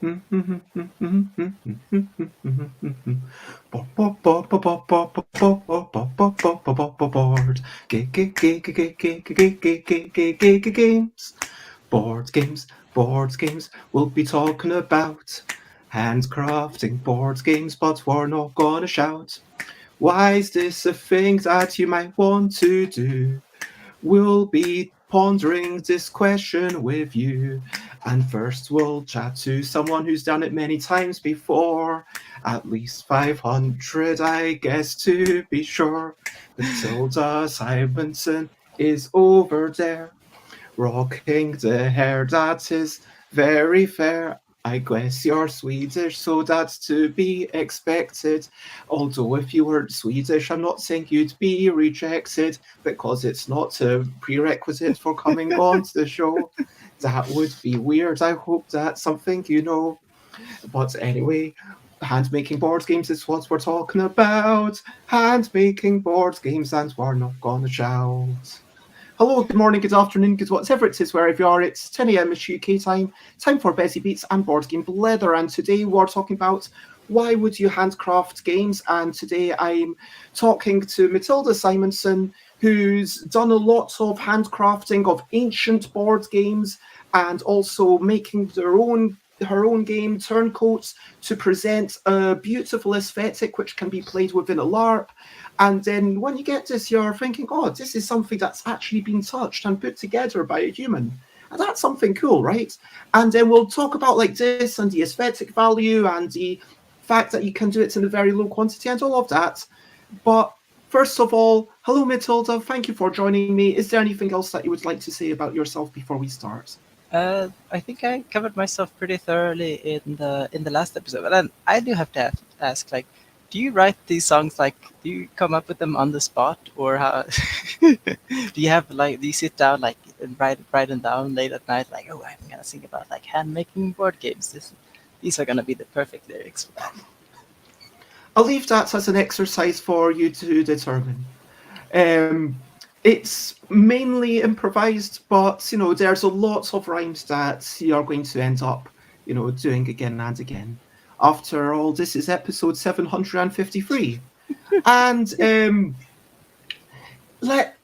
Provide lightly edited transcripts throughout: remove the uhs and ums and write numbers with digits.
Games. Board games, we'll be talking about handcrafting board games, but we're not gonna shout. Why is this a thing that you might want to do? We'll be pondering this question with you. And first, we'll chat to someone who's done it many times before. At least 500, I guess, to be sure. Matilda Simonsson is over there, rocking the hair that is very fair. I guess you're Swedish, so that's to be expected. Although if you weren't Swedish, I'm not saying you'd be rejected, because it's not a prerequisite for coming on to the show. That would be weird. I hope that's something you know. But anyway, hand making board games is what we're talking about. Hand making board games, and we're not gonna shout. Hello, good morning, good afternoon, good whatever it is, wherever you are. It's 10 a.m. It's UK time. Time for Bessie Beats and Board Game Leather. And today we're talking about why would you handcraft games. And today I'm talking to Matilda Simonsson, who's done a lot of handcrafting of ancient board games and also making her own game, Turncoats, to present a beautiful aesthetic which can be played within a LARP. And then when you get this, you're thinking, oh, this is something that's actually been touched and put together by a human. And that's something cool, right? And then we'll talk about like this and the aesthetic value and the fact that you can do it in a very low quantity and all of that. But first of all, hello, Matilda. Thank you for joining me. Is there anything else that you would like to say about yourself before we start? I think I covered myself pretty thoroughly in the last episode, but then I do have to ask, like, do you write these songs, like, do you come up with them on the spot, or how? Do you sit down like and write them down late at night, like, oh, I'm gonna think about like hand making board games. These are gonna be the perfect lyrics for that. I'll leave that as an exercise for you to determine. It's mainly improvised, but there's a lot of rhymes that you're going to end up, doing again and again. After all, this is episode 753, and let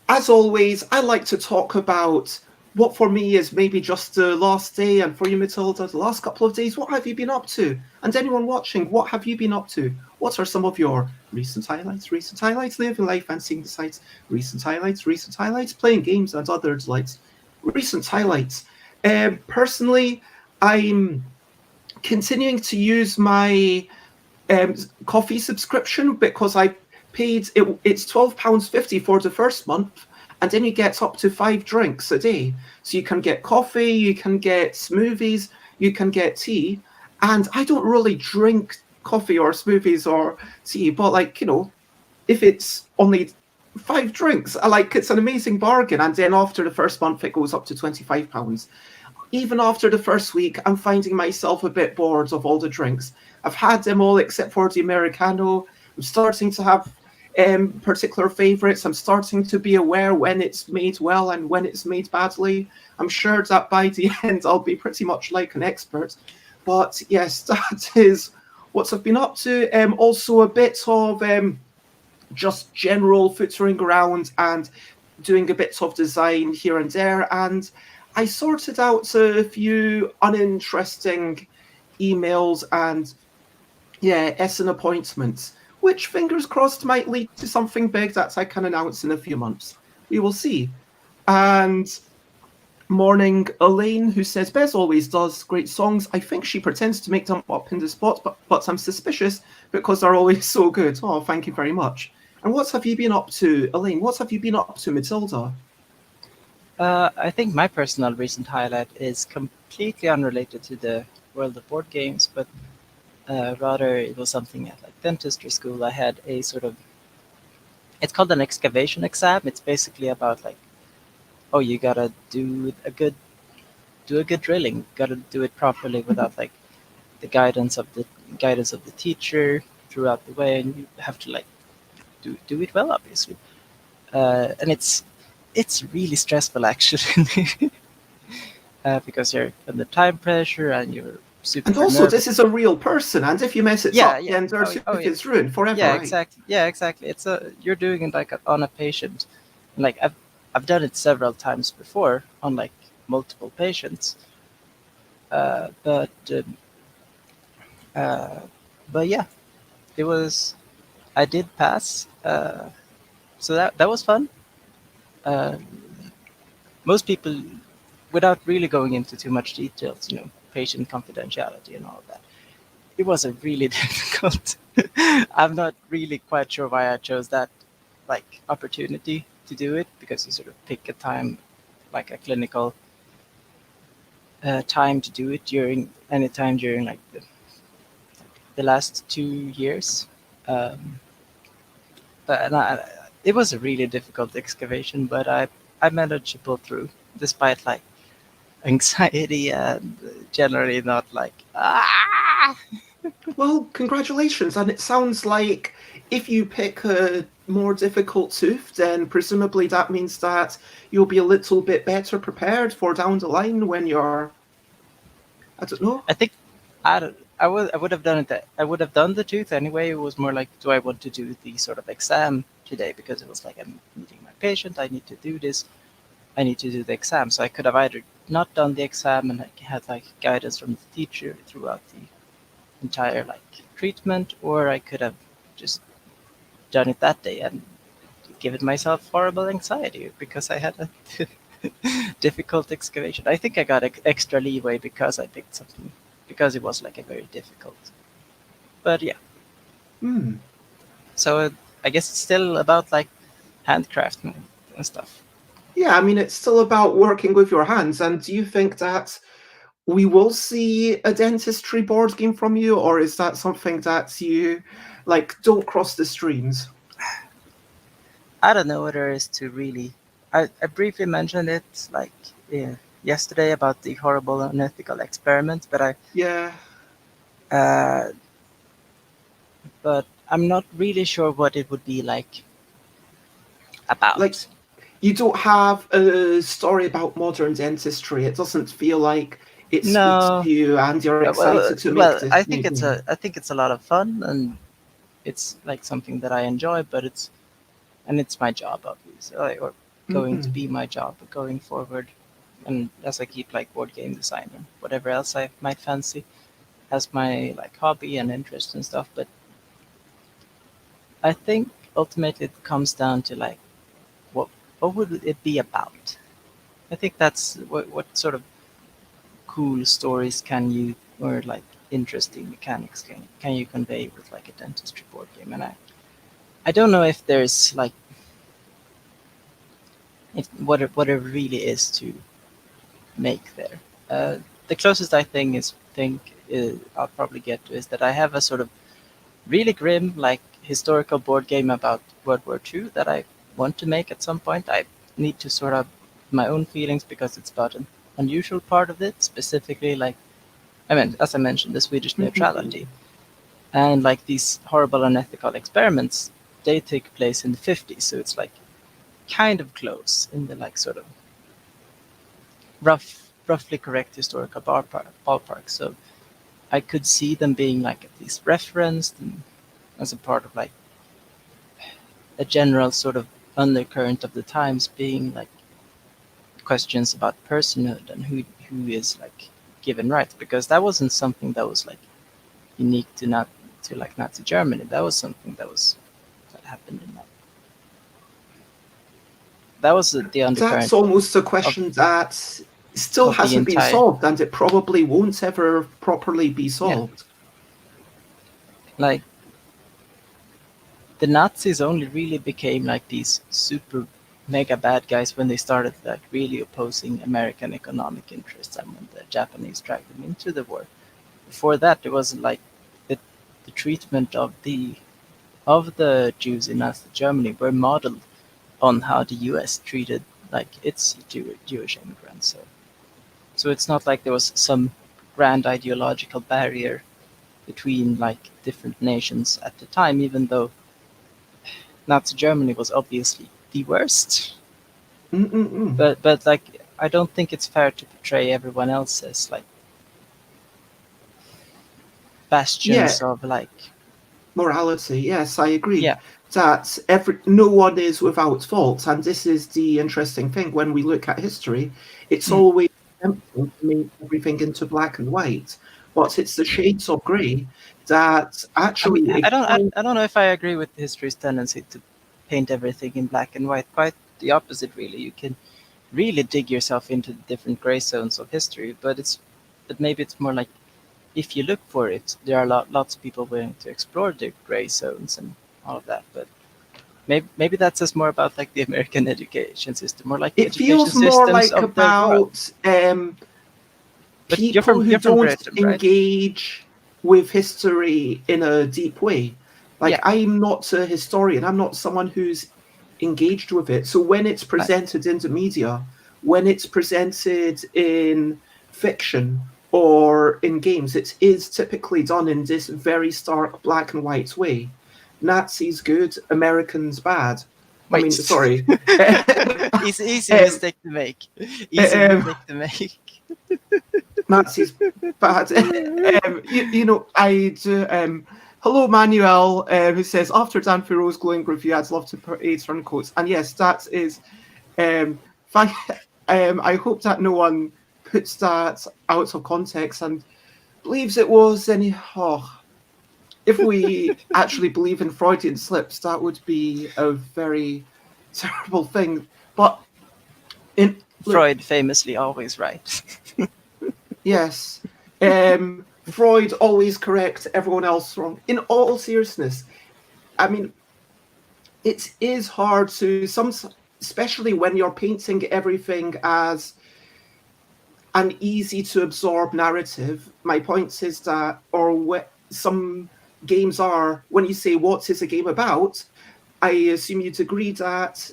as always, I like to talk about what for me is maybe just the last day, and for you, Matilda, the last couple of days. What have you been up to? And anyone watching, what have you been up to? What are some of your recent highlights, living life and seeing the sights, recent highlights, playing games and other delights, recent highlights? Personally, I'm continuing to use my coffee subscription because I paid it's £12.50 for the first month, and then you get up to 5 drinks a day. So you can get coffee, you can get smoothies, you can get tea. And I don't really drink coffee or smoothies or tea, but if it's only 5 drinks, it's an amazing bargain. And then after the first month, it goes up to £25. Even after the first week, I'm finding myself a bit bored of all the drinks. I've had them all except for the Americano. I'm starting to have particular favorites. I'm starting to be aware when it's made well and when it's made badly. I'm sure that by the end, I'll be pretty much like an expert. But yes, that is what I've been up to. Also a bit of just general footering around and doing a bit of design here and there. And I sorted out a few uninteresting emails and Essen appointments, which fingers crossed might lead to something big that I can announce in a few months. We will see. And morning, Elaine, who says Bez always does great songs. I think she pretends to make them up in the spot, but I'm suspicious because they're always so good. Oh, thank you very much. And what have you been up to, Elaine? What have you been up to, Matilda? I think my personal recent highlight is completely unrelated to the world of board games, but rather it was something at like dentistry school. I had a sort of, it's called an excavation exam. It's basically about like, oh, you gotta do a good drilling. Gotta do it properly without like the guidance of the teacher throughout the way, and you have to like do it well, obviously. And it's really stressful actually, because you're under time pressure and you're super And also, nervous. this is a real person, and if you mess it Yeah, up, yeah. then their Oh, oh, yeah. certificate's ruined forever, Yeah, right? exactly. Yeah, exactly. It's a you're doing it like on a patient. Like I've done it several times before on like multiple patients. Uh, but um, uh, but yeah, it was. I did pass. So that was fun. Uh, most people, without really going into too much details, patient confidentiality and all of that. It was a really difficult. I'm not really quite sure why I chose that like opportunity to do it, because you sort of pick a time, like a clinical time to do it during any time during like the last 2 years. Um, but it was a really difficult excavation, but I managed to pull through despite like anxiety and generally not like Well, congratulations. And it sounds like if you pick a more difficult tooth, then presumably that means that you'll be a little bit better prepared for down the line when you're, I don't know. I think I would have done it. I would have done the tooth anyway. It was more like, do I want to do the sort of exam today? Because it was like, I'm meeting my patient. I need to do this. I need to do the exam. So I could have either not done the exam and like had like guidance from the teacher throughout the entire like treatment, or I could have just done it that day and given myself horrible anxiety because I had a difficult excavation. I think I got extra leeway because I picked something because it was like a very difficult. But yeah, Hmm. so I guess it's still about like handcrafting and stuff. Yeah, I mean, it's still about working with your hands. And do you think that we will see a dentistry board game from you, or is that something that you like don't cross the streams? I don't know whether it's to really. I briefly mentioned it like yesterday about the horrible unethical experiment, Yeah, uh, but I'm not really sure what it would be like like about. you don't have a story about modern dentistry. It doesn't feel like it speaks No, to you, and you're well, excited to make well, this new game. I think it's a lot of fun and it's like something that I enjoy, but it's my job obviously, or going to Mm-mm. be my job going forward. And as I keep like board game design and whatever else I might fancy as my like hobby and interest and stuff, but I think ultimately it comes down to like what what would it be about? I think that's what sort of cool stories can you or like interesting mechanics can you convey with like a dentistry board game. And I don't know if there's like what it really is to make there. The closest I think I'll probably get to is that I have a sort of really grim like historical board game about World War II that I want to make at some point. I need to sort out my own feelings because it's about an unusual part of it, specifically like I mean, as I mentioned, the Swedish Mm-mm. neutrality and like these horrible unethical experiments. They take place in the 50s, so it's like kind of close in the like sort of roughly correct historical ballpark. So I could see them being like at least referenced and as a part of like a general sort of undercurrent of the times, being like questions about personhood and who is like given rights, because that wasn't something that was like unique to not to like Nazi Germany. That was something that happened in like that was the That's undercurrent almost a of question that still the hasn't been entire. solved, and it probably won't ever properly be Yeah, solved. like the Nazis only really became like these super mega bad guys when they started like really opposing American economic interests and when the Japanese dragged them into the war. Before that, it was like the, the treatment of the Jews in Nazi Germany were modeled on how the U.S. treated like its Jewish immigrants. So it's not like there was some grand ideological barrier between like different nations at the time, even though Nazi Germany was obviously the worst. Mm-mm-mm. But like I don't think it's fair to portray everyone else as like bastions of like morality. Yes, I agree. yeah. That no one is without fault, and this is the interesting thing when we look at history. It's Mm. always tempting to make everything into black and white, but it's the shades of grey that I mean, actually I don't know if I agree with history's tendency to paint everything in black and white. Quite the opposite, really. You can really dig yourself into the different gray zones of history, but maybe it's more like if you look for it, there are lots of people willing to explore the gray zones and all of that. But maybe that's just more about like the American education system, or like it education feels more systems like of the world. about But people who you're from don't Britain, right? engage with history in a deep way. Like, Yeah. I'm not a historian, I'm not someone who's engaged with it. So when it's presented in the media, when it's presented in fiction or in games, it is typically done in this very stark black and white way. Nazis good, Americans bad. I Wait. mean, sorry. Easy mistake to make. Easy um, mistake to make. Nazis bad. I do. Hello, Manuel, who says, after Dan Farrow's glowing review, I'd love to put a Turncoats. And yes, that is. Fine. I hope that no one puts that out of context and believes it was any. Oh, if we actually believe in Freudian slips, that would be a very terrible thing. But look, Freud famously always right. yes. Freud always correct, everyone else wrong. In all seriousness, I mean, it is hard to especially when you're painting everything as an easy to absorb narrative. My point is that, or what some games are, when you say what is a game about, I assume you'd agree that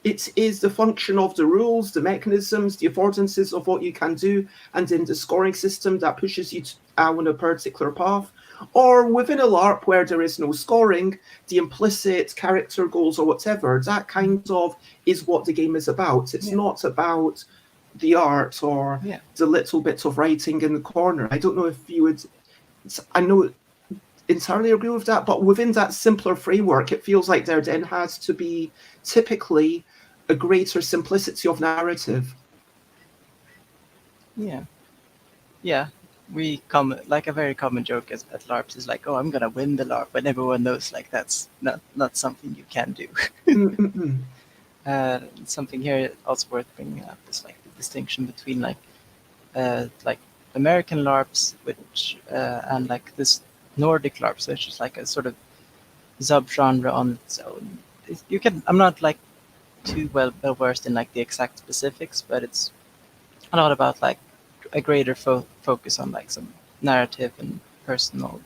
it is the function of the rules, the mechanisms, the affordances of what you can do, and in the scoring system that pushes you on a particular path. Or within a LARP where there is no scoring, the implicit character goals or whatever, that kind of is what the game is about. It's not about the art or the little bits of writing in the corner. I don't know if you would, I know entirely agree with that, but within that simpler framework, it feels like there then has to be typically a greater simplicity of narrative. Yeah. We come like a very common joke at LARPs is like, oh, I'm gonna win the LARP, but everyone knows like that's not something you can do. Something here also worth bringing up is like the distinction between like American LARPs, which and like this Nordic LARPs, which is like a sort of subgenre on its own. I'm not like too well versed in like the exact specifics, but it's a lot about like a greater focus on like some narrative and personal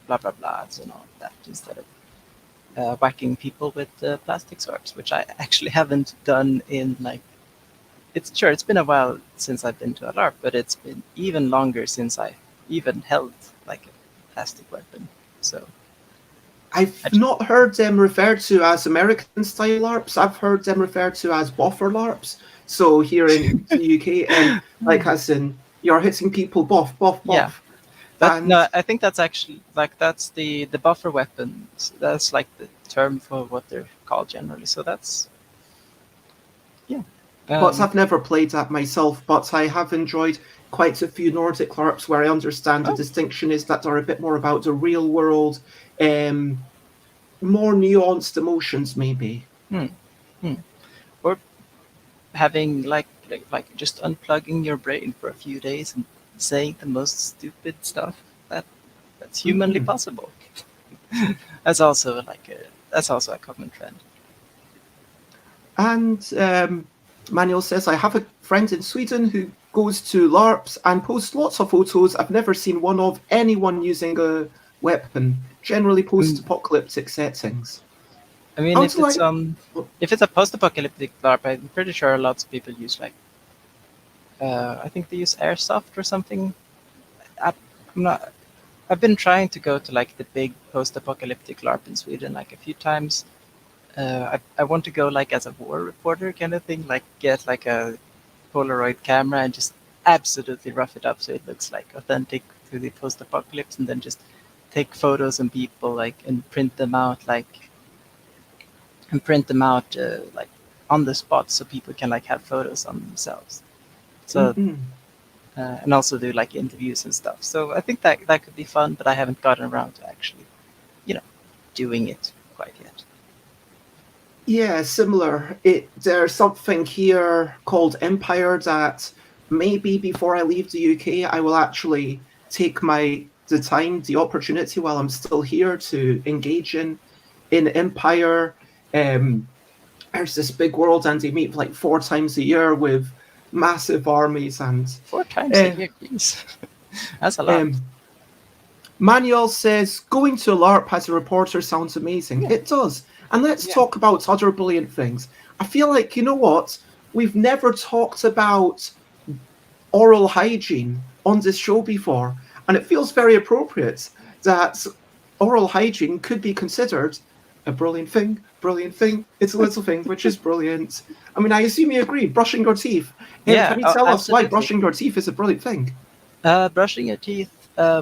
blah blah blahs and all of that instead of whacking people with plastic swords, which I actually haven't done in like. It's been a while since I've been to a LARP, but it's been even longer since I even held like a plastic weapon. So I've not heard them referred to as American style LARPs. I've heard them referred to as buffer LARPs. So here in the UK, like as in you're hitting people, buff, buff, yeah, buff. no, I think that's actually like that's the buffer weapons. That's like the term for what they're called generally. So that's But I've never played that myself, but I have enjoyed quite a few Nordic LARPs where I understand the distinction is that they're a bit more about the real world, more nuanced emotions, maybe. Or having like just unplugging your brain for a few days and saying the most stupid stuff that's humanly possible. That's also a common trend. And Manuel says, I have a friend in Sweden who goes to LARPs and posts lots of photos. I've never seen one of anyone using a weapon, generally post-apocalyptic settings. I mean, if it's a post-apocalyptic LARP, I'm pretty sure lots of people use like, I think they use airsoft or something. I've been trying to go to like the big post-apocalyptic LARP in Sweden like a few times. I want to go like as a war reporter kind of thing, like get like a Polaroid camera and just absolutely rough it up so it looks like authentic to the post-apocalypse and then just take photos and people like and print them out like on the spot so people can like have photos on themselves. So Mm-mm. and also do like interviews and stuff. So I think that could be fun, but I haven't gotten around to actually, doing it quite yet. Yeah, similar. There's something here called Empire that maybe before I leave the UK, I will actually take the opportunity while I'm still here to engage in Empire. There's this big world, and they meet like 4 times a year with massive armies and 4 times a uh, year, geez. That's a lot. Manuel says, going to a LARP as a reporter sounds amazing. Yeah. It does. And let's Yeah. talk about other brilliant things. I feel like, you know what? We've never talked about oral hygiene on this show before. And it feels very appropriate that oral hygiene could be considered a brilliant thing. Brilliant thing. It's a little thing, which is brilliant. I mean, I assume you agree. Brushing your teeth. Yeah, Can you tell us why absolutely. brushing your teeth is a brilliant thing? Brushing your teeth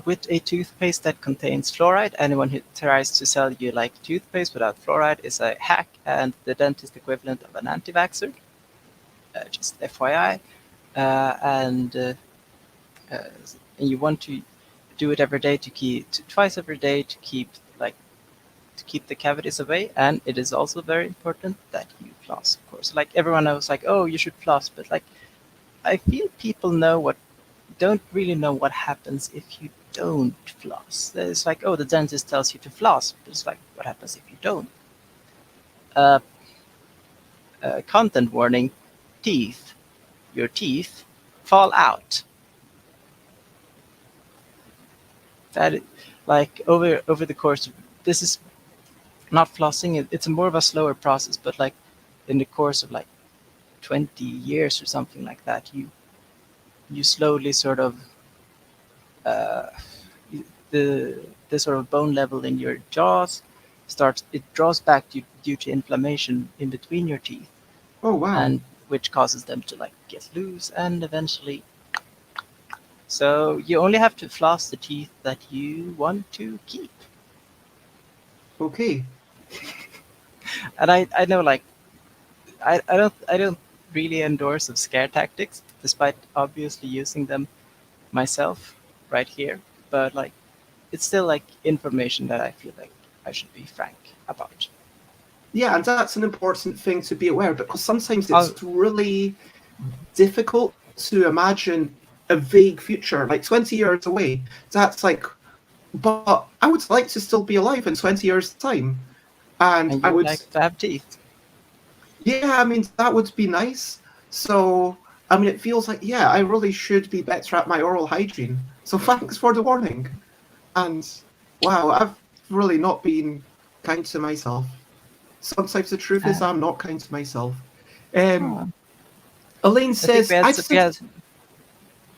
with a toothpaste that contains fluoride. Anyone who tries to sell you like toothpaste without fluoride is a hack and the dentist equivalent of an anti-vaxxer. Just FYI. And you want to do it every day twice every day to keep the cavities away. And it is also very important that you floss, of course. Like everyone knows, like, oh, you should floss, but like I feel people don't really know what happens if you don't floss. It's like, oh, the dentist tells you to floss, but it's like, what happens if you don't? Content warning: your teeth fall out. That, like, over the course of, this is not flossing. It's more of a slower process, but like in the course of like 20 years or something like that, you slowly sort of the sort of bone level in your jaws draws back due to inflammation in between your teeth. Oh, wow. And which causes them to like get loose and eventually. So you only have to floss the teeth that you want to keep. Okay. And I know, like, I don't really endorse of scare tactics, despite obviously using them myself right here. But like, it's still like information that I feel like I should be frank about. Yeah, and that's an important thing to be aware, because sometimes it's really difficult to imagine a vague future, like 20 years away. That's like, but I would like to still be alive in 20 years' time. And And I you would, like to have teeth. yeah, I mean, that would be nice. So, I mean, it feels like, yeah, I really should be better at my oral hygiene. So thanks for the warning. And wow, I've really not been kind to myself. Sometimes the truth is I'm not kind to myself. Oh, Elaine I think says,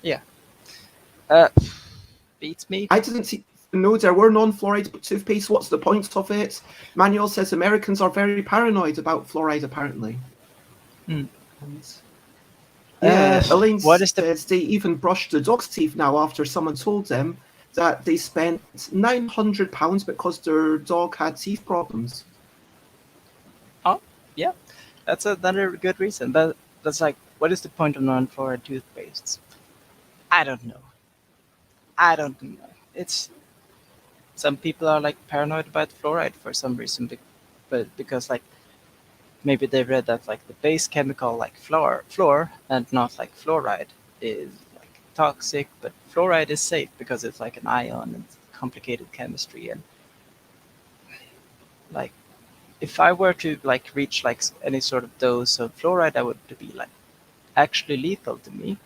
yeah. Beats me. I didn't see. No, there were non-fluoride toothpaste. What's the point of it? Manuel says Americans are very paranoid about fluoride, apparently. Hmm. Yeah, Elaine What is says they even brushed the dog's teeth now after someone told them that they spent £900 because their dog had teeth problems. Oh, yeah. That's another good reason. That's like, what is the point of non-fluoride toothpastes? I don't know. It's some people are like paranoid about fluoride for some reason, but because like maybe they read that like the base chemical like fluor and not like fluoride is like toxic, but fluoride is safe because it's like an ion and complicated chemistry. And like if I were to like reach like any sort of dose of fluoride that would be like actually lethal to me,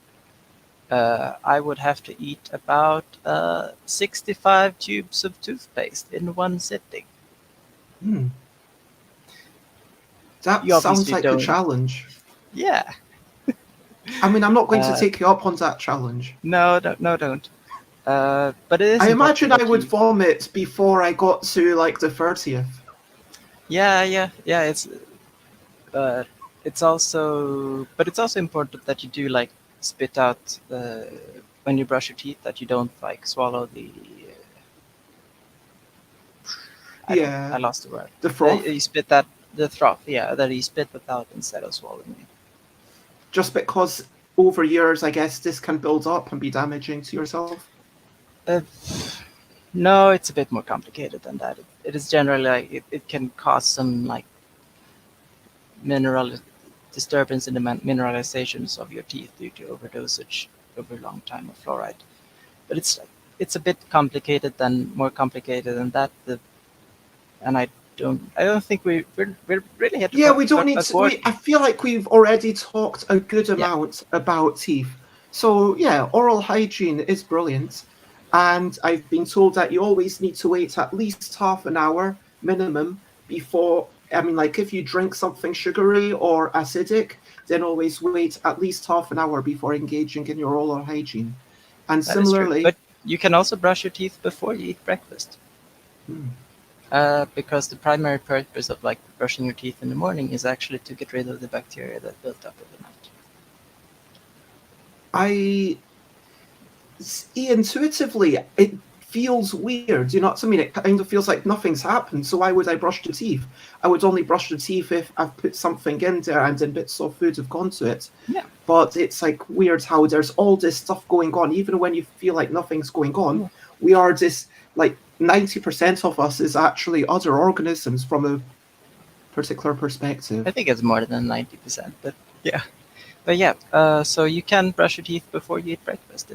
I would have to eat about 65 tubes of toothpaste in one sitting. That You sounds obviously like a don't. challenge. Yeah. I mean, I'm not going to take you up on that challenge. No, don't. But it is. I imagine I would vomit before I got to like the 30th. Yeah. It's also important that you do like spit out when you brush your teeth that you don't like swallow the. I lost the word. The froth. You spit that the froth. Yeah, that you spit it out instead of swallowing it. Just because over years, I guess this can build up and be damaging to yourself. No, it's a bit more complicated than that. It is generally like it can cause some like mineral disturbance in the mineralizations of your teeth due to overdosage over a long time of fluoride. But it's a bit more complicated than that. And I don't think we're really here to Yeah, we don't need to. I feel like we've already talked a good amount about teeth. So yeah, oral hygiene is brilliant. And I've been told that you always need to wait at least half an hour minimum before, I mean, like if you drink something sugary or acidic, then always wait at least half an hour before engaging in your oral hygiene. And That similarly... is true. But you can also brush your teeth before you eat breakfast. Because the primary purpose of like brushing your teeth in the morning is actually to get rid of the bacteria that built up overnight. Intuitively, it feels weird. You know what I mean? It kind of feels like nothing's happened. So why would I brush the teeth? I would only brush the teeth if I've put something in there and then bits of food have gone to it. Yeah. But it's like weird how there's all this stuff going on, even when you feel like nothing's going on. We are just like 90% of us is actually other organisms from a particular perspective. I think it's more than 90%, but yeah. But yeah, so you can brush your teeth before you eat breakfast.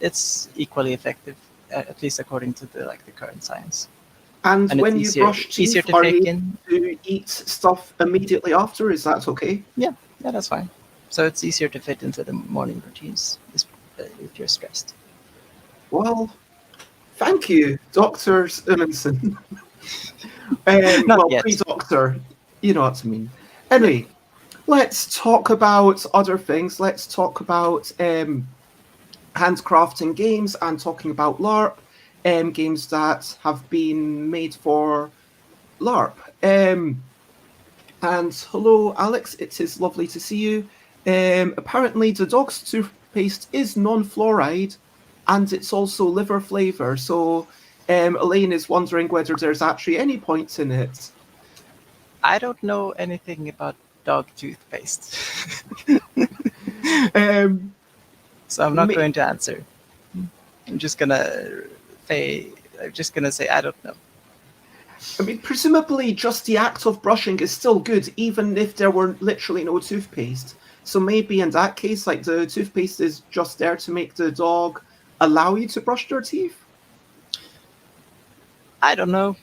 It's equally effective, at least according to the current science. And when you brush teeth, are you to eat stuff immediately after? Is that okay? Yeah, that's fine. So it's easier to fit into the morning routines if you're stressed. Well, thank you, Dr. Simonsson. Pre-doctor, you know what I mean. Anyway, let's talk about other things. Let's talk about handcrafting games and talking about LARP, games that have been made for LARP. And hello, Alex. It is lovely to see you. Apparently, the dog's toothpaste is non-fluoride, and it's also liver flavor. So Elaine is wondering whether there's actually any points in it. I don't know anything about dog toothpaste. So I'm not going to answer. I'm just gonna say I don't know. I mean, presumably just the act of brushing is still good, even if there were literally no toothpaste. So maybe in that case, like the toothpaste is just there to make the dog allow you to brush their teeth? I don't know.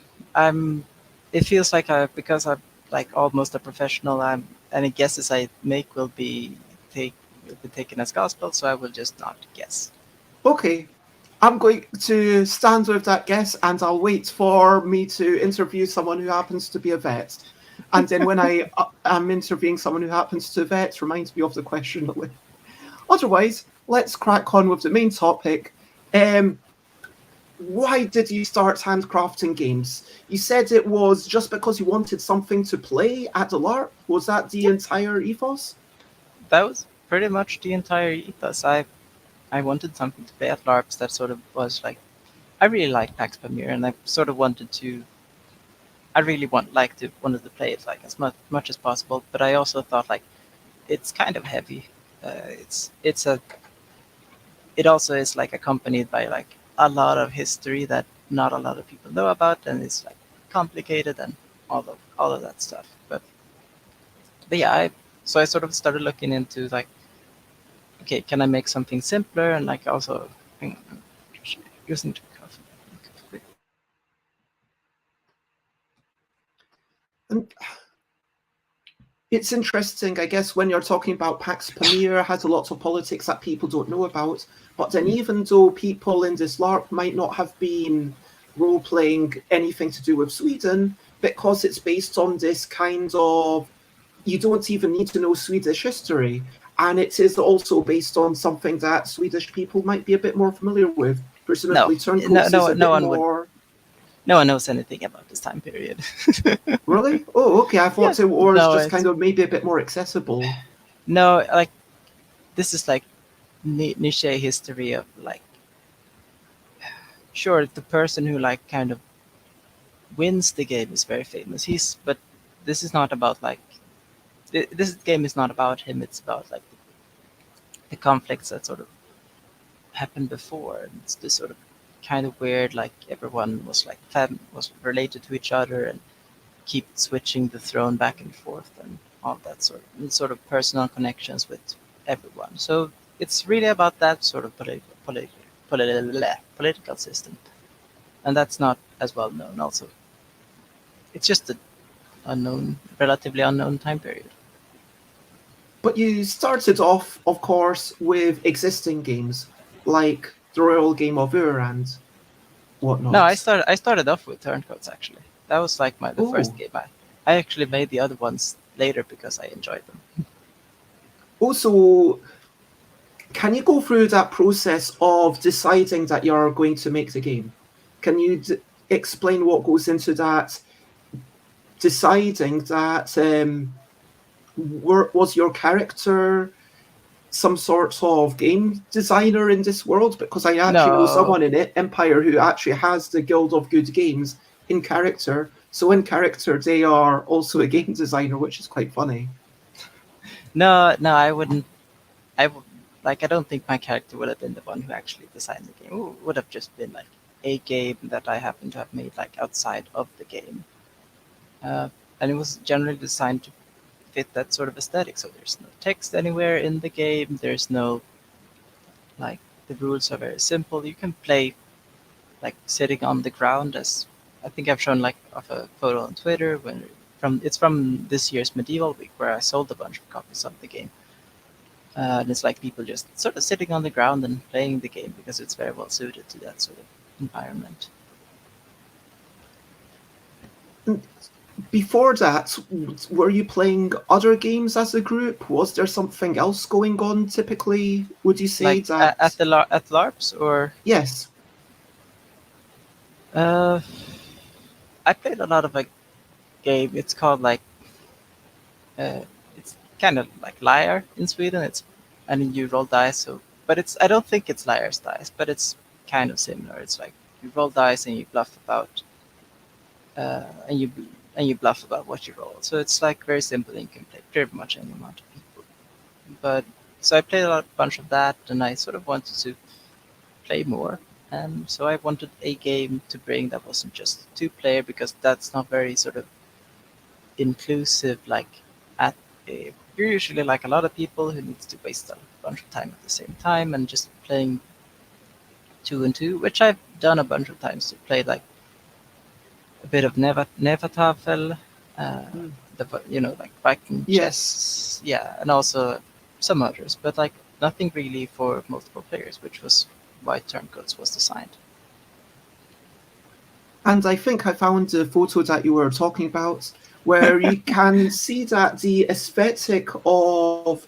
It feels like because I'm like almost a professional, any guesses I make will be taken as gospel, so I will just not guess. Okay. I'm going to stand with that guess, and I'll wait for me to interview someone who happens to be a vet. And then when I am interviewing someone who happens to vet, reminds me of the question. Otherwise, let's crack on with the main topic. Why did you start handcrafting games? You said it was just because you wanted something to play at the LARP. Was that the entire ethos? That was pretty much the entire ethos. I wanted something to play at LARPs that sort of was like, I really like Pax Pamir, and I sort of wanted to. I really wanted to play it like as much as possible, but I also thought like it's kind of heavy. It also is like accompanied by like a lot of history that not a lot of people know about, and it's like complicated and all of that stuff. But yeah, so I sort of started looking into like, okay, can I make something simpler and like also using coffee. It's interesting, I guess, when you're talking about Pax Pamir, has a lot of politics that people don't know about. But then even though people in this LARP might not have been role-playing anything to do with Sweden, because it's based on this kind of, you don't even need to know Swedish history. And it is also based on something that Swedish people might be a bit more familiar with. Presumably, Turncoats is a bit more... No one knows anything about this time period. Really? Oh, okay. I thought it was just kind of maybe a bit more accessible. No, like this is like niche history of like, sure, the person who like kind of wins the game is very famous. But this is not about like this game is not about him. It's about like the conflicts that sort of happened before. And it's this sort of kind of weird, like everyone was like was related to each other and keep switching the throne back and forth and all that sort of personal connections with everyone. So it's really about that sort of political system, and that's not as well known. Also, it's just an relatively unknown time period. But you started off, of course, with existing games like the Royal Game of Ur and No, whatnot. I started off with Turncoats actually. That was like the first Oh, game. I actually made the other ones later because I enjoyed them. also, can you go through that process of deciding that you're going to make the game? Can you explain what goes into that? Deciding that was your character some sort of game designer in this world? Because I actually know No, someone in it, Empire, who actually has the Guild of Good Games in character. So in character, they are also a game designer, which is quite funny. no, I wouldn't. I would like. I don't think my character would have been the one who actually designed the game. It would have just been like a game that I happen to have made like outside of the game, uh, and it was generally designed to fit that sort of aesthetic. So there's no text anywhere in the game. There's no like the rules are very simple. You can play like sitting on the ground, as I think I've shown like of a photo on Twitter when from this year's medieval week where I sold a bunch of copies of the game. And it's like people just sort of sitting on the ground and playing the game because it's very well suited to that sort of environment. Before that, were you playing other games as a group? Was there something else going on typically? Would you say Like at that? at LARPs or Yes. uh, I played a lot of a game. It's called like uh, it's kind of like Liar in Sweden. It's and you roll dice. So, but it's I don't think it's Liar's dice, but it's kind of similar. It's like you roll dice and you bluff about uh, and you and you bluff about what you roll. So it's like very simple and you can play pretty much any amount of people. But so I played bunch of that, and I sort of wanted to play more. And so I wanted a game to bring that wasn't just two player because that's not very sort of inclusive. Like at you're usually like a lot of people who needs to waste a bunch of time at the same time, and just playing two and two, which I've done a bunch of times to play like a bit of Nevatafel, uh, Mm. like Viking Yes. chess, yeah, and also some others, but like nothing really for multiple players, which was why Turncoats was designed. And I think I found the photo that you were talking about, where you can see that the aesthetic of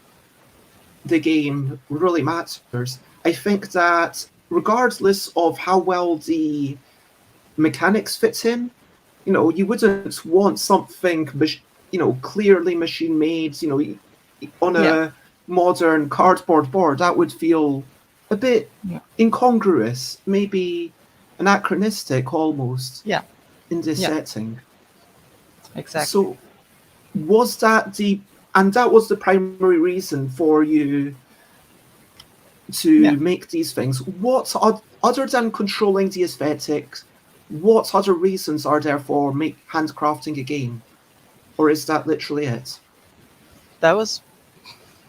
the game really matters. I think that regardless of how well the mechanics fit in, you wouldn't want something, clearly machine made, on Yeah, a modern cardboard board. That would feel a bit yeah, incongruous, maybe anachronistic almost yeah, in this yeah, setting. exactly. So was that that was the primary reason for you Yeah, to make these things? Other than controlling the aesthetics, what other reasons are there for handcrafting a game? Or is that literally it? that was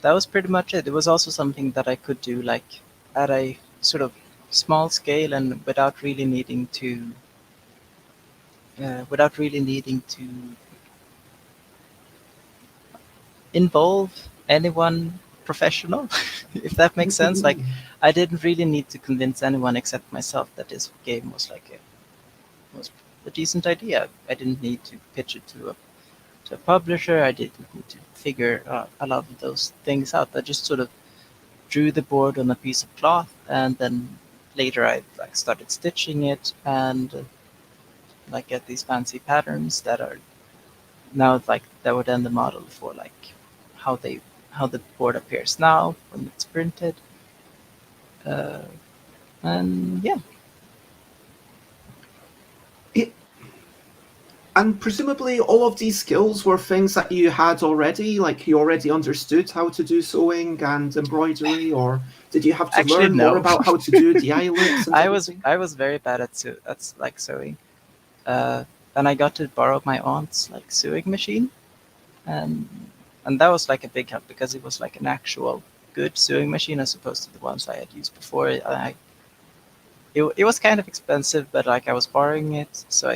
that was pretty much it. It was also something that I could do like at a sort of small scale and without really needing to involve anyone professional, if that makes sense. Like, I didn't really need to convince anyone except myself that this game was a decent idea. I didn't need to pitch it to a publisher. I didn't need to figure a lot of those things out. I just sort of drew the board on a piece of cloth, and then later I like started stitching it and like get these fancy patterns that are now like that were then the model for like how they how the board appears now when it's printed. uh, and yeah. It, and presumably all of these skills were things that you had already, like you already understood how to do sewing and embroidery, or did you have to Actually, learn more no. about how to do the eyelets and everything? I was very bad at like sewing. Then I got to borrow my aunt's like sewing machine, and that was like a big help because it was like an actual good sewing machine as opposed to the ones I had used before. It was kind of expensive, but like I was borrowing it, so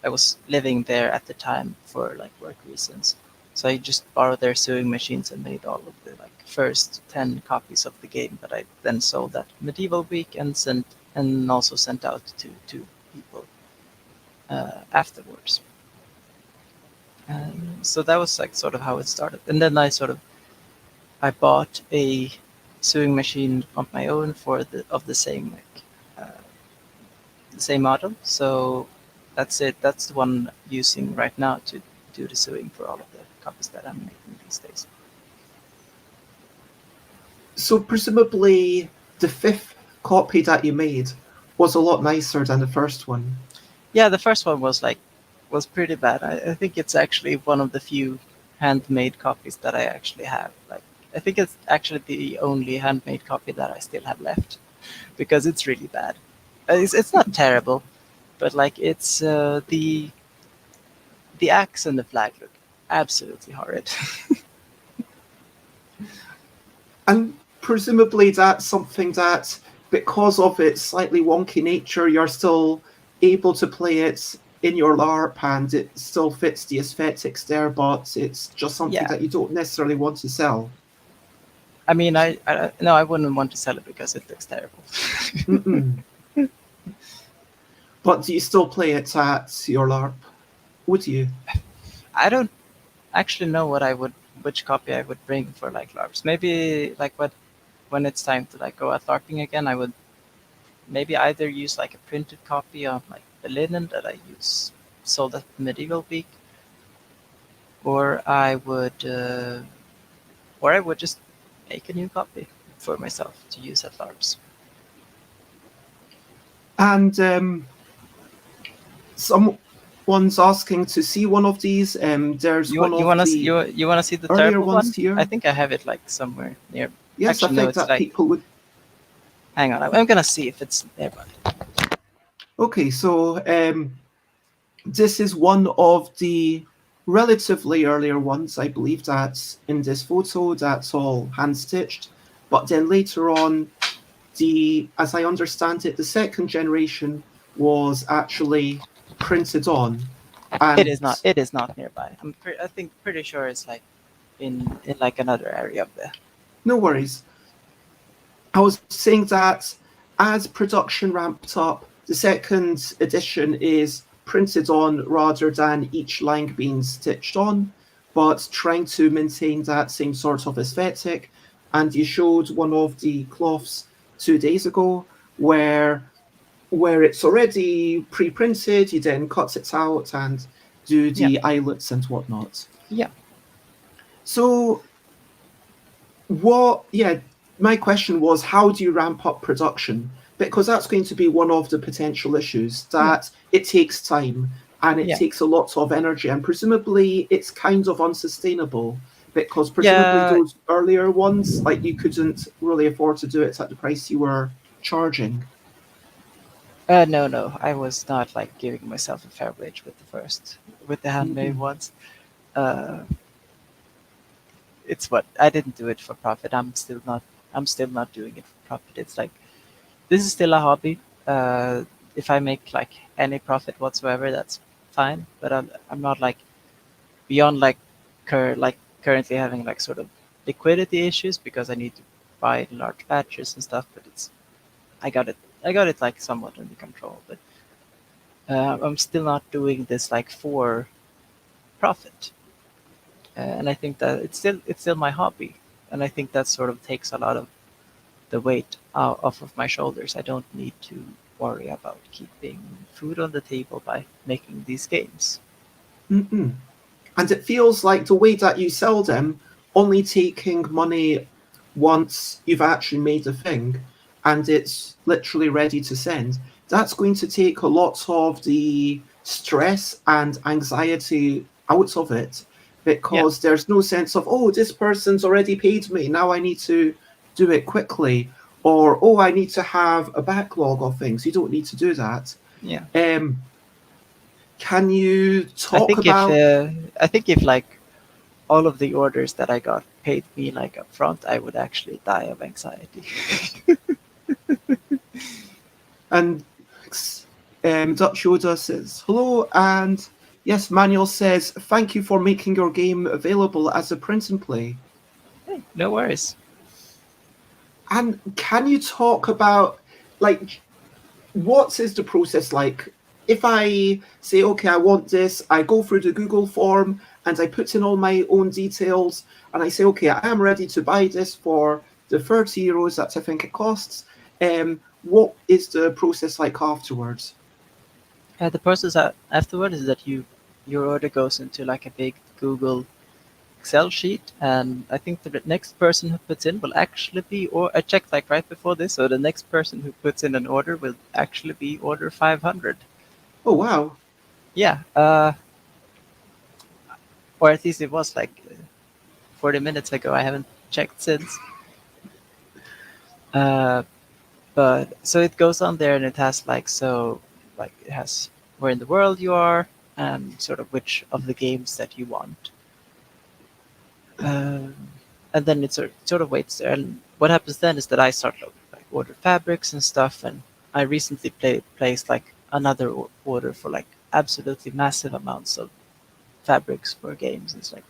I was living there at the time for like work reasons. So I just borrowed their sewing machines and made all of the like first 10 copies of the game that I then sold at Medieval Week and also sent out to people afterwards. So that was like sort of how it started. And then I bought a sewing machine of my own for the same like the same model. So that's it. That's the one I'm using right now to do the sewing for all of the copies that I'm making these days. So presumably the fifth copy that you made was a lot nicer than the first one. Yeah, the first one was pretty bad. I think it's actually one of the few handmade copies that I actually have. Like I think it's actually the only handmade copy that I still have left because it's really bad. It's not terrible, but like it's the axe and the flag look absolutely horrid. And presumably that's something that, because of its slightly wonky nature, you're still able to play it in your LARP and it still fits the aesthetics there, but it's just something Yeah. that you don't necessarily want to sell. I mean, I no, I wouldn't want to sell it because it looks terrible. Mm-mm. But do you still play it at your LARP? Would you? I don't actually know which copy I would bring for like LARPs. Maybe like when it's time to like go out LARPing again, I would maybe either use like a printed copy of like the linen that I use sold at Medieval Week, or I would just make a new copy for myself to use at LARPs. And someone's asking to see one of these. There's one You of wanna the you wanna see the earlier terrible ones one? I here. think I have it like somewhere near. Yes, I Actually, no, think it's that like people would. hang on. I'm gonna see if it's nearby. Okay, so this is one of the relatively earlier ones. I believe that's in this photo. That's all hand stitched. But then later on, as I understand it, the second generation was actually printed on, and It is not nearby. I think pretty sure it's like in like another area of there. no worries. I was saying that as production ramped up, the second edition is printed on rather than each line being stitched on, but trying to maintain that same sort of aesthetic. And you showed one of the cloths 2 days ago where it's already pre-printed, you then cut it out and do Yeah, the eyelets and whatnot. yeah, So yeah, my question was, how do you ramp up production? Because that's going to be one of the potential issues, yeah, that it takes time and it yeah, takes a lot of energy, and presumably it's kind of unsustainable because presumably yeah. those earlier ones, like you couldn't really afford to do it at the price you were charging. No, no, I was not like giving myself a fair wage with the handmade Mm-mm. ones. Uh, it's what I didn't do it for profit. I'm still not doing it for profit. It's like this is still a hobby. If I make like any profit whatsoever, that's fine. But I'm not like beyond like currently having like sort of liquidity issues because I need to buy large batches and stuff. But I got it like somewhat under control. But I'm still not doing this like for profit. And I think that it's still my hobby, and I think that sort of takes a lot of the weight off of my shoulders. I don't need to worry about keeping food on the table by making these games. Mm-mm. And it feels like the way that you sell them, only taking money once you've actually made the thing. and it's literally ready to send, that's going to take a lot of the stress and anxiety out of it, Yeah. because there's no sense of, oh, this person's already paid me, now I need to do it quickly, or, oh, I need to have a backlog of things. You don't need to do that. Yeah. Can you I talk think if about I think if like all of the orders that I got paid me like up front, I would actually die of anxiety. and Dutch Yoda says hello, and yes, Manuel says thank you for making your game available as a print and play. Hey, no worries. And can you talk about, like, what is the process like? If I say, okay, I want this, I go through the Google form and I put in all my own details, and I say, okay, I am ready to buy this for the 30 euros that I think it costs. What is the process like afterwards? The process afterward is that your order goes into like a big Google Excel sheet, and I think the next person who puts in will actually be, or I checked like right before this, so the next person who puts in an order will actually be order 500. Oh, wow. Yeah, or at least it was like 40 minutes ago. I haven't checked since. Uh, but so it goes on there, and it has like it has where in the world you are and sort of which of the games that you want. Um, and then it sort of waits there. And what happens then is that I start like order fabrics and stuff. And I recently placed like another order for like absolutely massive amounts of fabrics for games. It's like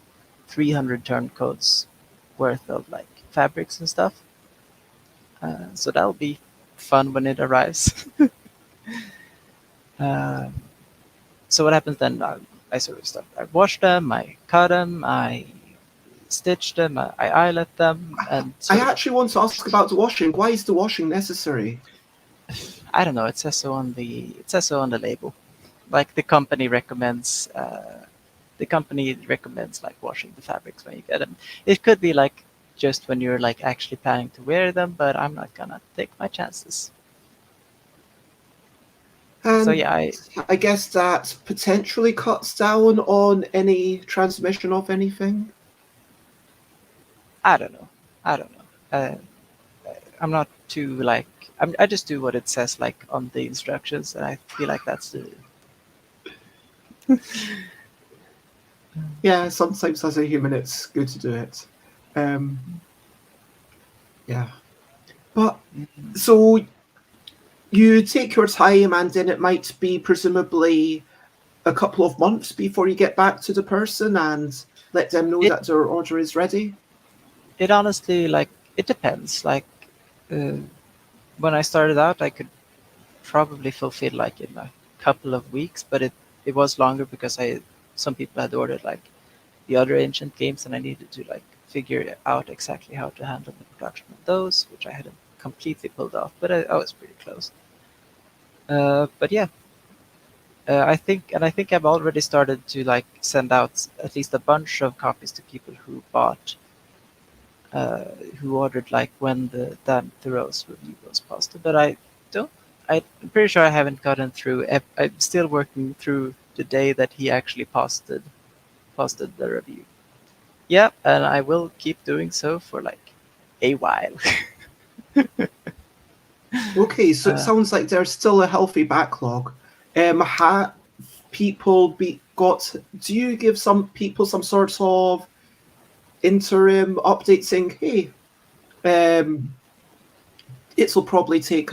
300 turncoats worth of like fabrics and stuff. So that'll be fun when it arrives. Um, so what happens then? I sort of start. I wash them. I cut them. I stitch them. I eyelet them, and I sort of actually want to ask about the washing. Why is the washing necessary? I don't know. It says so on the label. Like the company recommends like washing the fabrics when you get them. It could be like just when you're like actually planning to wear them, but I'm not gonna take my chances. So And yeah, I guess that potentially cuts down on any transmission of anything. I don't know. I don't know. I'm not too like I just do what it says like on the instructions, and I feel like that's the Yeah, sometimes as a human, it's good to do it. Um, yeah. But so you take your time, and then it might be presumably a couple of months before you get back to the person and let them know it that their order is ready. it honestly like it depends. Like uh, when I started out, I could probably fulfill like in a couple of weeks, but it was longer because I some people had ordered like the other ancient games, and I needed to like figure out exactly how to handle the production of those, which I hadn't completely pulled off, but I was pretty close. But yeah, I think I've already started to like send out at least a bunch of copies to people who bought, uh, who ordered like when the Dan Thoreau's review was posted. But don't. I'm pretty sure I haven't gotten through. I'm still working through the day that he actually posted the review. Yeah, and I will keep doing so for like a while. Okay, so it uh, sounds like there's still a healthy backlog. Have people be got? Do you give some people some sort of interim update saying, "Hey, um, it'll probably take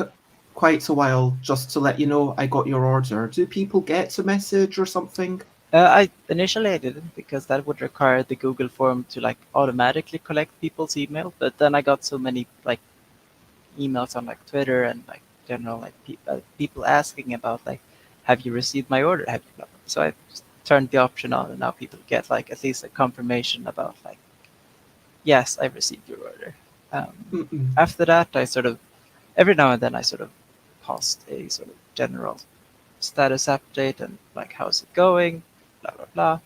quite a while just to let you know I got your order"? Do people get a message or something? I initially I didn't because that would require the Google form to like automatically collect people's email. But then I got so many like emails on like Twitter and like general like people asking about like, have you received my order? Have you? Blah, blah. So I just turned the option on, and now people get like at least a confirmation about like, yes, I received your order. Mm-mm. After that, I sort of every now and then I sort of post a sort of general status update and like how's it going, blah blah blah.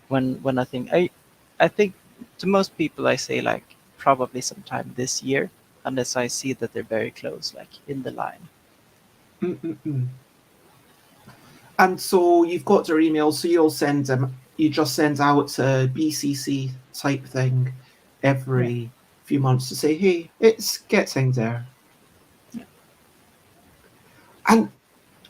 When I think to most people I say like probably sometime this year. unless I see that they're very close, like in the line. Mm-mm-mm. And so you've got their email, so you'll send them. You just send out a BCC type thing every few months to say, "Hey, it's getting there." Yeah. And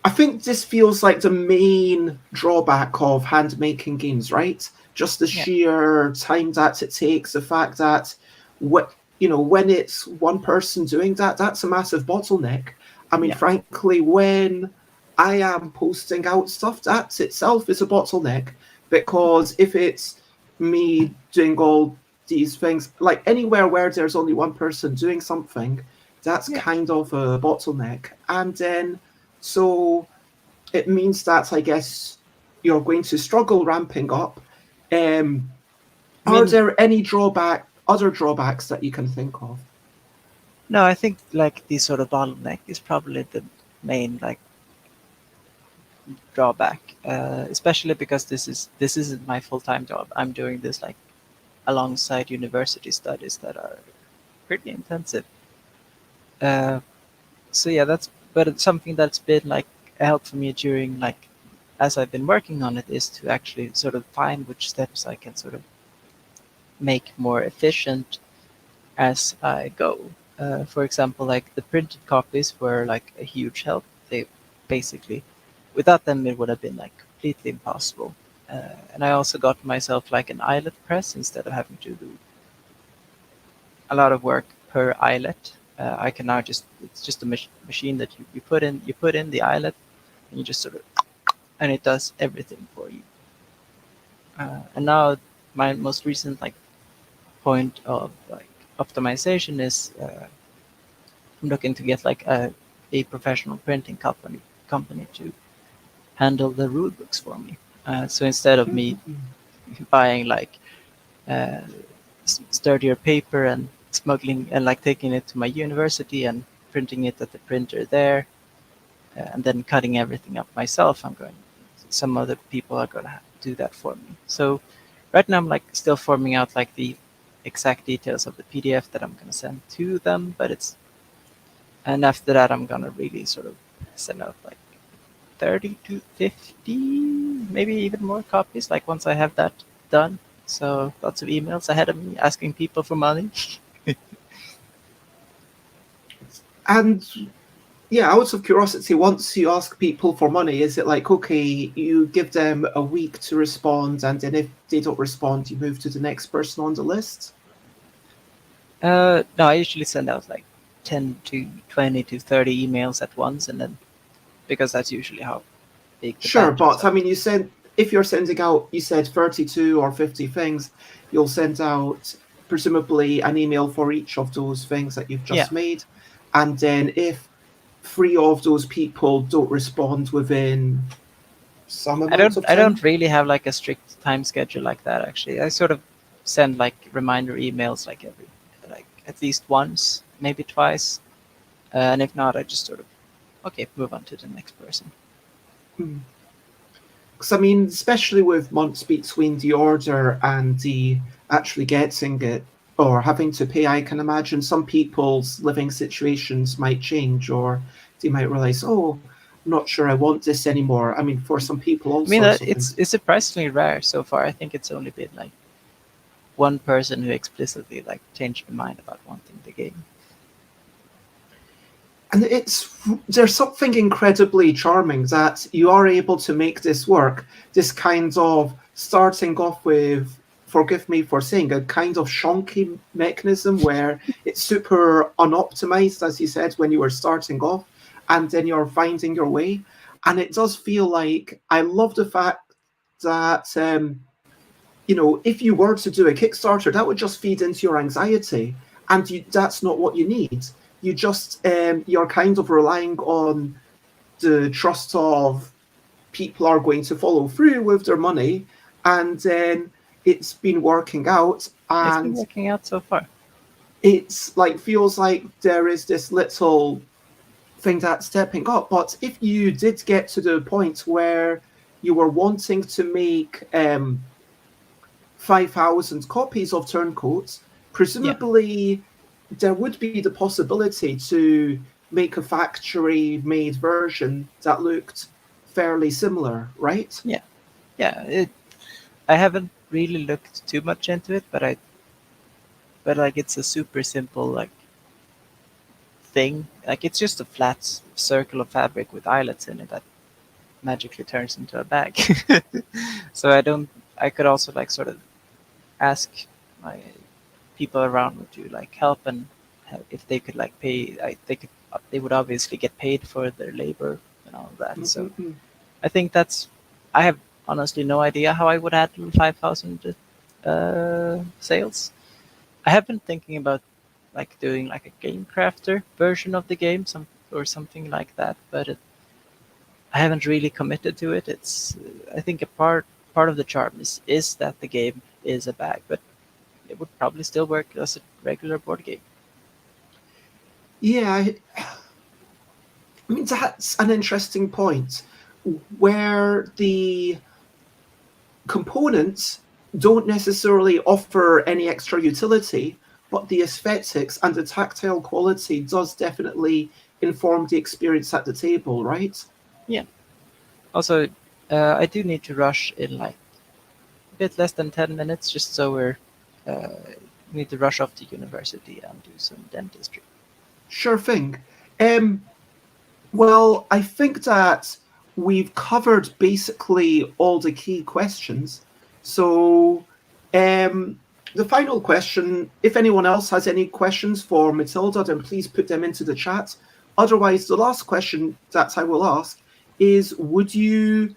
I think this feels like the main drawback of hand making games, right? Just the Yeah. sheer time that it takes, the fact that when it's one person doing that, that's a massive bottleneck. I mean, Yeah. frankly, when I am posting out stuff, that itself is a bottleneck, because if it's me doing all these things, like anywhere where there's only one person doing something, that's Yeah. kind of a bottleneck. And then so it means that I guess you're going to struggle ramping up. I Are mean, there any other drawbacks that you can think of? no, I think like the sort of bottleneck is probably the main like drawback, especially because this isn't my full-time job. I'm doing this like alongside university studies that are pretty intensive. Uh, so yeah, but it's something that's been like a help for me during like as I've been working on it is to actually sort of find which steps I can sort of make more efficient as I go. For example, like the printed copies were like a huge help. They basically, without them, it would have been like completely impossible. And I also got myself like an eyelet press instead of having to do a lot of work per eyelet. I can now it's just a machine that you put in the eyelet and you just sort of and it does everything for you. And now my most recent like point of like optimization is I'm looking to get like a professional printing company to handle the rule books for me. So instead of me buying like uh, sturdier paper and smuggling and like taking it to my university and printing it at the printer there, and then cutting everything up myself, some other people are going to do that for me. So right now I'm like still forming out like the exact details of the PDF that I'm going to send to them, and after that I'm going to really sort of send out like 30 to 50, maybe even more copies, like once I have that done. So lots of emails ahead of me asking people for money. And yeah, out of curiosity, once you ask people for money, is it like, okay, you give them a week to respond, and then if they don't respond, you move to the next person on the list? No, I usually send out like 10 to 20 to 30 emails at once, and then because that's usually how big the Sure, batches but I are. mean, if you're sending out, you said 32 or 50 things, you'll send out presumably an email for each of those things that you've Yeah. just made. And then if three of those people don't respond within some amount of I don't time, really have like a strict time schedule like that actually. I sort of send like reminder emails like like at least once, maybe twice. And if not, I just sort of okay, move on to the next person. because I mean, especially with months between the order and the actually getting it or having to pay, I can imagine some people's living situations might change, or they might realize, oh, I'm not sure I want this anymore. I mean, for some people, all I mean, sorts of things. it's surprisingly rare so far. I think it's only been like one person who explicitly like changed their mind about wanting the game. And there's something incredibly charming that you are able to make this work. This kind of starting off with, forgive me for saying, a kind of shonky mechanism where it's super unoptimized, as you said, when you were starting off, and then you're finding your way. And it does feel like, I love the fact that if you were to do a Kickstarter, that would just feed into your anxiety, and that's not what you need. You're kind of relying on the trust of people are going to follow through with their money, and then it's been working out, It's been and working out so far. it's like feels like there is this little thing that's stepping up. But if you did get to the point where you were wanting to make 5,000 copies of Turncoats, Yeah. presumably there would be the possibility to make a factory-made version that looked fairly similar, right? Yeah. I haven't really looked too much into it, but like it's a super simple like thing. Like it's just a flat circle of fabric with eyelets in it that magically turns into a bag. So I could also like sort of ask my people around me to like help and if they could like pay, they would obviously get paid for their labor and all of that. So Mm-mm. I think I have honestly no idea how I would handle 5,000 sales. I have been thinking about like doing like a game crafter version of the game, or something like that, but I haven't really committed to it. It's I think a part of the charm is that the game is a bag, but it would probably still work as a regular board game. Yeah, I mean, that's an interesting point where the components don't necessarily offer any extra utility, but the aesthetics and the tactile quality does definitely inform the experience at the table, right? Yeah. Also, I do need to rush in like a bit less than 10 minutes, just so we need to rush off to university and do some dentistry. Sure thing. Um, well, I think that we've covered basically all the key questions. So, the final question, if anyone else has any questions for Matilda, then please put them into the chat. Otherwise, the last question that I will ask is, would you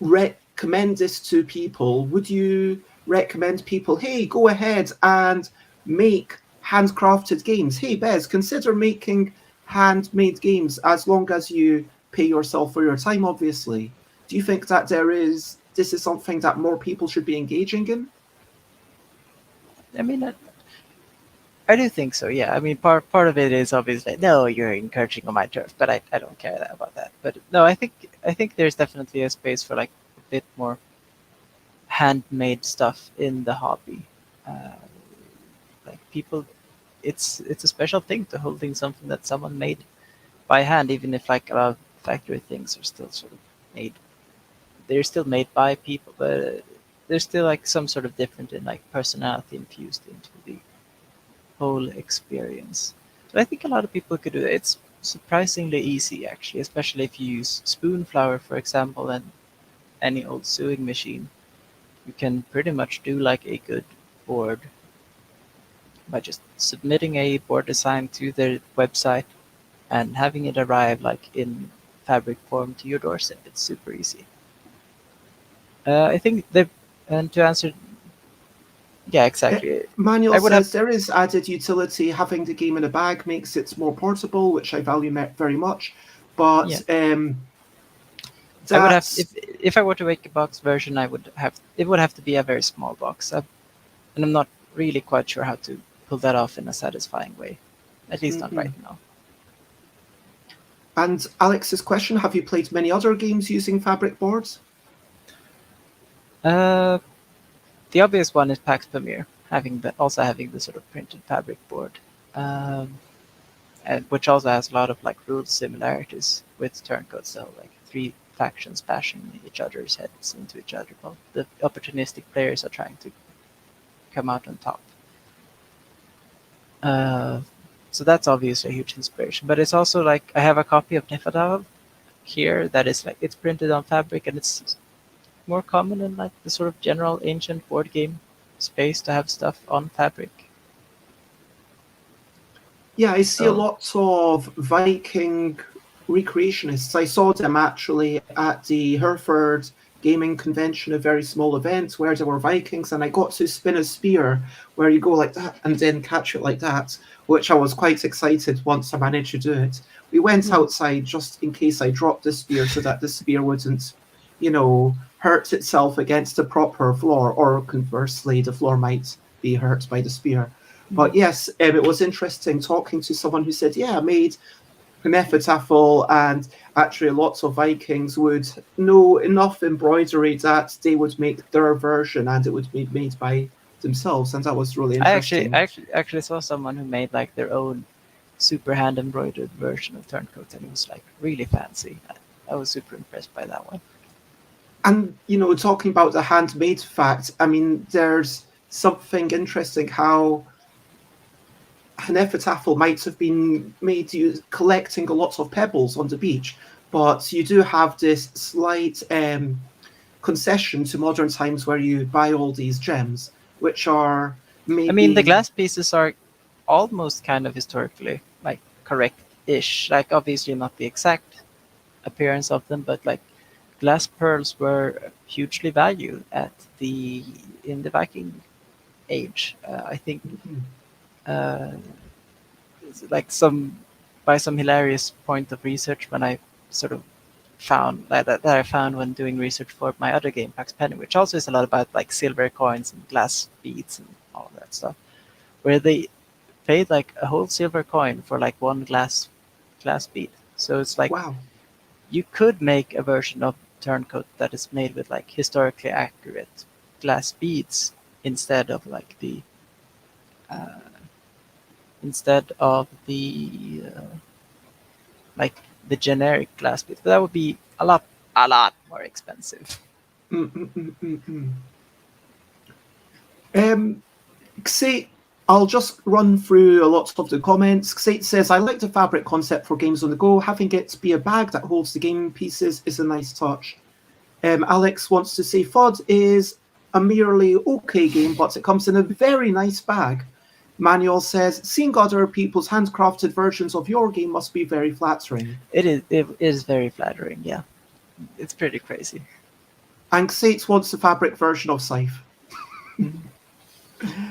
recommend this to people? Would you recommend people, hey, go ahead and make handcrafted games? Hey, Bez, consider making handmade games as long as you pay yourself for your time, obviously. Do you think that this is something that more people should be engaging in? I mean, I do think so. Yeah. I mean, part of it is obviously no, you're encouraging on my turf, but I don't care about that. But no, I think there's definitely a space for like a bit more handmade stuff in the hobby. Uh, like people, it's a special thing to holding something that someone made by hand, even if like a lot of factory things are still sort of made. They're still made by people, but there's still like some sort of different in like personality infused into the whole experience. So I think a lot of people could do it. It's surprisingly easy actually, especially if you use spoon flour, for example, and any old sewing machine. You can pretty much do like a good board by just submitting a board design to their website and having it arrive like in fabric form to your doorstep. It's super easy. I think they and to answer, yeah, exactly. Manuel I would have says there is added utility. Having the game in a bag makes it more portable, which I value very much. But yeah. I would have that's if I were to make a box version, it would have to be a very small box, and I'm not really quite sure how to pull that off in a satisfying way, at least not right now. And Alex's question: have you played many other games using fabric boards? Uh, the obvious one is Pax Pamir, also having the sort of printed fabric board, um, which also has a lot of like rule similarities with Turncoats. So like three factions bashing each other's heads into each other. Well, the opportunistic players are trying to come out on top. Uh, so that's obviously a huge inspiration. But it's also like I have a copy of Nefadal here that is like it's printed on fabric and it's more common in like the sort of general ancient board game space to have stuff on fabric. Yeah, I see a So lot of Viking recreationists. I saw them actually at the Hereford Gaming Convention, a very small event where there were Vikings, and I got to spin a spear where you go like that and then catch it like that, which I was quite excited once I managed to do it. We went outside just in case I dropped the spear so that the spear wouldn't, hurt itself against the proper floor, or conversely, the floor might be hurt by the spear. But yes, it was interesting talking to someone who said, yeah, I made Hnefetafel, and actually lots of Vikings would know enough embroidery that they would make their version and it would be made by themselves, and that was really I actually, interesting. I actually, actually saw someone who made like their own super hand embroidered version of Turncoats, and it was like really fancy. I was super impressed by that one. And talking about the handmade fact, I mean, there's something interesting how an epitaph might have been made collecting a lot of pebbles on the beach, but you do have this slight concession to modern times where you buy all these gems, which are I mean, the maybe glass pieces are almost kind of historically like correct-ish. Like obviously not the exact appearance of them, but like glass pearls were hugely valued at the in the Viking age. I think uh, like some by some hilarious point of research when I sort of found that I found when doing research for my other game, Pax Penny, which also is a lot about like silver coins and glass beads and all of that stuff, where they paid like a whole silver coin for like one glass bead. So it's like wow. you could make a version of Turncoat that is made with like historically accurate glass beads instead of like the uh, instead of the like the generic glass beads. But that would be a lot more expensive. Mm, mm, mm, mm, mm. Xate, I'll just run through a lot of the comments. Xate says, I like the fabric concept for games on the go. Having it be a bag that holds the game pieces is a nice touch. Alex wants to say FUD is a merely okay game, but it comes in a very nice bag. Manuel says, seeing other people's handcrafted versions of your game must be very flattering. It is very flattering. Yeah, it's pretty crazy. And Xate wants the fabric version of Scythe. Mhm.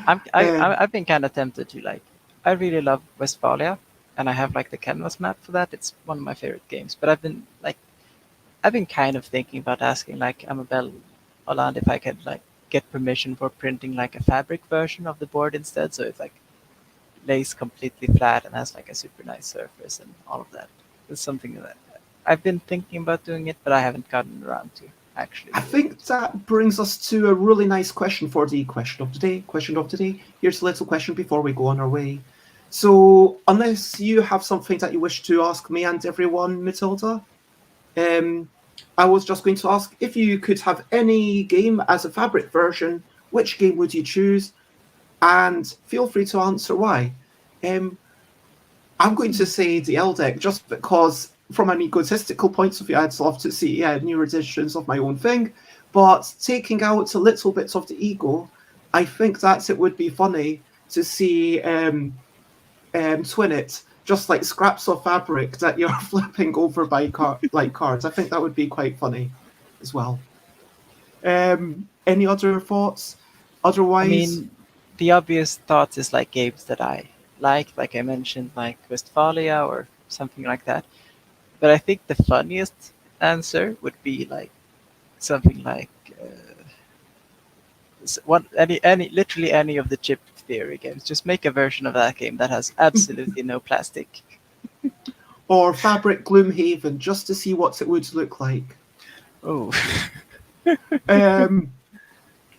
I've been kind of tempted to like. I really love Westphalia, and I have like the canvas map for that. It's one of my favorite games. But I've been kind of thinking about asking like Amabel Holland if I could like get permission for printing like a fabric version of the board instead, so it like lays completely flat and has like a super nice surface and all of that. It's something that I've been thinking about doing it, but I haven't gotten around to actually I doing think it. that brings us to a really nice question for the question of the day. Question of the day. Here's a little question before we go on our way. So, unless you have something that you wish to ask me and everyone, Matilda, um, I was just going to ask if you could have any game as a fabric version, which game would you choose? And feel free to answer why. Um, I'm going to say the L deck just because, from an egotistical point of view, I'd love to see new editions of my own thing. But taking out a little bit of the ego, I think that it would be funny to see twin it, just like scraps of fabric that you're flipping over by like cards. I think that would be quite funny as well. Any other thoughts? I Otherwise, mean, the obvious thought is like games that I like I mentioned, like Westphalia or something like that. But I think the funniest answer would be like something like literally any of the chip theory games. Just make a version of that game that has absolutely no plastic. or Fabric Gloomhaven, just to see what it would look like. Oh, Um,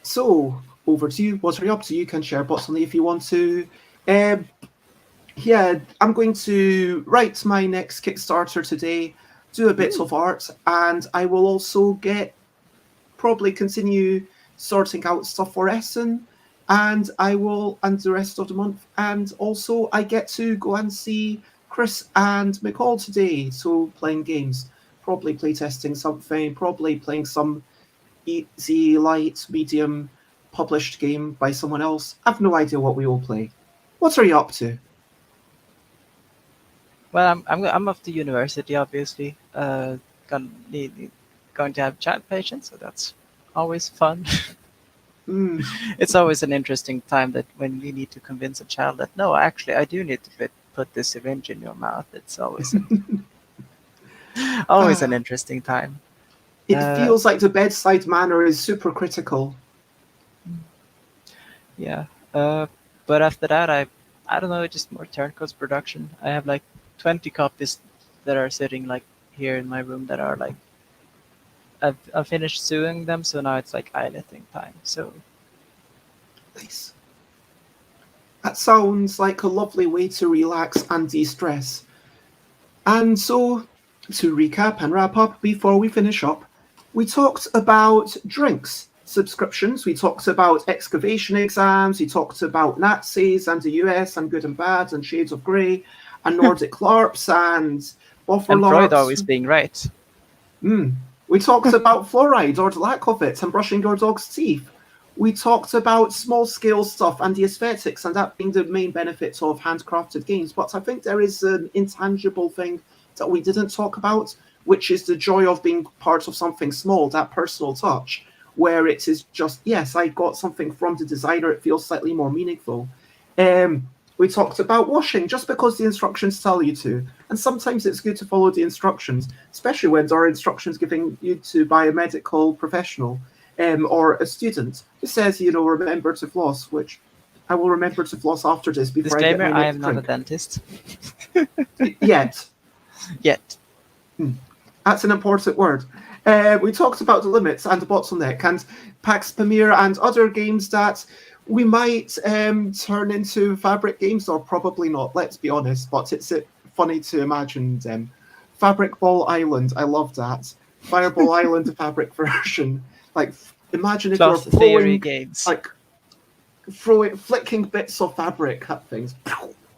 so over to you. What are you up to? You can share bottomly if you want to. Um, yeah, I'm going to write my next Kickstarter today, do a bit of art, and I will also probably continue sorting out stuff for Essen, and and the rest of the month. And also, I get to go and see Chris and McCall today, so playing games, probably playtesting something, probably playing some easy, light, medium published game by someone else. I've no idea what we all play. What are you up to? well, I'm off to university, obviously. Going to have child patients, so that's always fun. Mm. It's always an interesting time that when you need to convince a child that no, actually, I do need to put this syringe in your mouth. It's always an Ah, interesting time. it Uh, feels like the bedside manner is super critical. yeah. Uh, but after that, I don't know, just more Turncoats production. I have like 20 copies that are sitting like here in my room that are like I've finished sewing them, so now it's like eyeletting time. So Nice. That sounds like a lovely way to relax and de-stress. And so, to recap and wrap up before we finish up, we talked about drinks, subscriptions, we talked about excavation exams, we talked about Nazis and the US and good and bad and shades of grey and Nordic LARPs and buffer And Freud LARPs. always being right. We talked about fluoride or the lack of it and brushing your dog's teeth. We talked about small-scale stuff and the aesthetics and that being the main benefits of handcrafted games. But I think there is an intangible thing that we didn't talk about, which is the joy of being part of something small, that personal touch, where it is just, yes, I got something from the designer, it feels slightly more meaningful. We talked about washing just because the instructions tell you to. And sometimes it's good to follow the instructions, especially when there are instructions giving you to by a medical professional or a student who says, remember to floss, which I will remember to floss after this before Disclaimer, I get my I next am drink. not a dentist. Yet. Yet. That's an important word. We talked about the limits and the bottleneck and Pax Pamir and other games that we might turn into fabric games, or probably not, let's be honest, but it's funny to imagine them. Fabric Ball Island, I love that. Fireball Island, the fabric version. Like, imagine if Cloth you're theory throwing, games. like, flicking bits of fabric at things.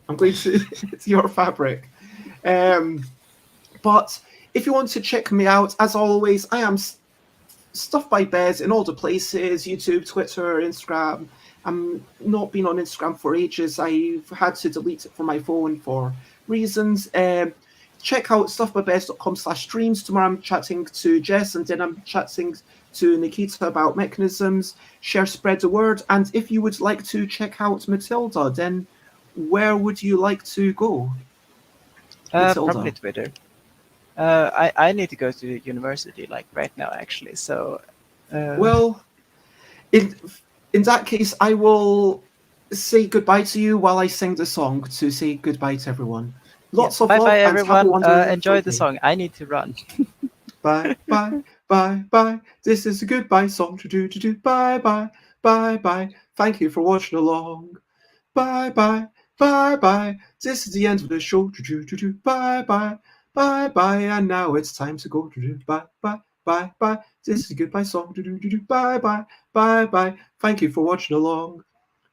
I'm going to, it's your fabric. But if you want to check me out, as always, I am Stuff by Bez in all the places, YouTube, Twitter, Instagram. I'm not been on Instagram for ages. I've had to delete it from my phone for reasons. Check out stuffbybez.com/streams. Tomorrow I'm chatting to Jess and then I'm chatting to Nikita about mechanisms. Share, spread the word. And if you would like to check out Matilda, then where would you like to go? Matilda. Probably Twitter. I need to go to university like right now, actually. So, well, in that case, I will say goodbye to you while I sing the song to say goodbye to everyone. Lots of bye love bye and have a everyone. wonderful Enjoy the day. song. I need to run. Bye bye bye bye. This is a goodbye song. Do do do. Bye bye bye bye. Thank you for watching along. Bye bye bye bye. This is the end of the show. Do do do do. Bye bye bye bye. And now it's time to go. Do do. Bye bye bye bye. This is a goodbye song. Do do do do. Bye bye bye bye. Thank you for watching along.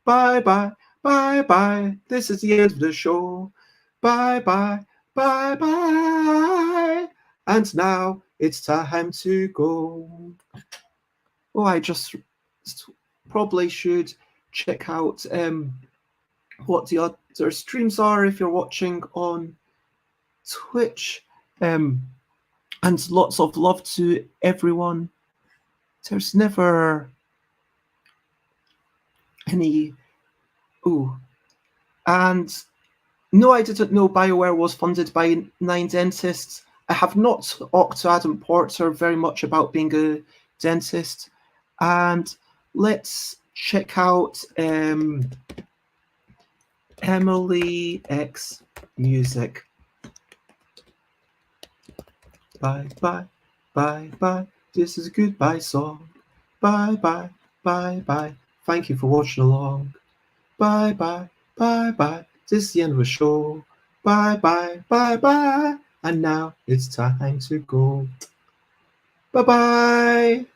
Bye bye bye bye. This is the end of the show. Bye bye bye bye. And now it's time to go. Oh, I just probably should check out what the other streams are if you're watching on Twitch. And lots of love to everyone. There's never any... Oh. And no, I didn't know BioWare was funded by 9 dentists. I have not talked to Adam Porter very much about being a dentist. And let's check out Emily X Music. Bye, bye, bye, bye. This is a goodbye song. Bye, bye, bye, bye. Thank you for watching along. Bye, bye, bye, bye. This is the end of the show. Bye, bye, bye, bye. And now it's time to go. Bye-bye.